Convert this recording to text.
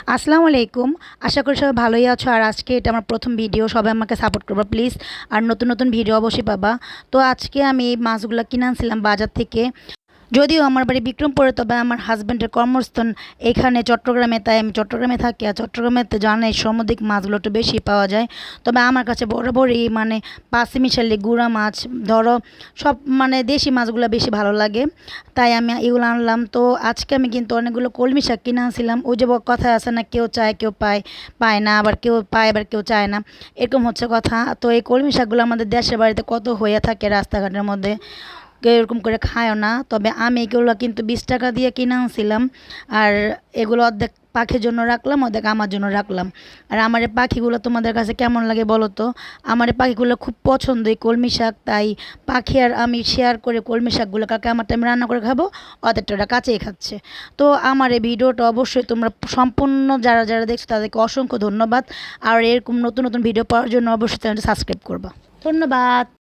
আসসালামু আলাইকুম। আশা করি সবাই ভালোই আছো। আর আজকে এটা আমার প্রথম ভিডিও, সবাই আমাকে সাপোর্ট করবা প্লিজ। আর নতুন নতুন ভিডিও অবশ্যই পাবা। তো আজকে আমি এই মাছগুলো কিনে আনছিলাম বাজার থেকে। যদিও আমার বাড়ি বিক্রমপুরে, তবে আমার হাজব্যান্ডের কর্মস্থান এখানে চট্টগ্রামে, তাই আমি চট্টগ্রামে থাকি। আর চট্টগ্রামে তো জানাই সামুদ্রিক মাছগুলো একটু বেশি পাওয়া যায়। তবে আমার কাছে বরাবরই পাঁচি মিশালি গুঁড়া মাছ, ধরো সব দেশি মাছগুলো বেশি ভালো লাগে, তাই আমি এগুলো আনলাম। তো আজকে আমি কিন্তু অনেকগুলো কলমি শাক কিনে আনছিলাম। ওই যে কথা আছে না, কেউ চায় কেউ পায়, পায় না, আবার কেউ পায় আবার কেউ চায় না, এরকম হচ্ছে কথা। তো এই কলমি শাকগুলো আমাদের দেশের বাড়িতে কত হয়ে থাকে রাস্তাঘাটের মধ্যে, কেউ এরকম করে খায়ও না। তবে আমি এগুলো কিন্তু 20 টাকা দিয়ে কিনে আনছিলাম। আর এগুলো অর্ধেক পাখির জন্য রাখলাম, অর্ধেক আমার জন্য রাখলাম। আর আমার এই পাখিগুলো তোমাদের কাছে কেমন লাগে বলো তো। আমার এই পাখিগুলো খুব পছন্দ এই কলমি শাক, তাই পাখি আর আমি শেয়ার করে কলমি শাকগুলো কালকে আমার টাইমে রান্না করে খাবো, ওদেরটা ওরা কাছেই খাচ্ছে। তো আমার এই ভিডিওটা অবশ্যই তোমরা সম্পূর্ণ যারা যারা দেখছো তাদেরকে অসংখ্য ধন্যবাদ। আর এরকম নতুন নতুন ভিডিও পাওয়ার জন্য অবশ্যই চ্যানেলটা সাবস্ক্রাইব করবা। ধন্যবাদ।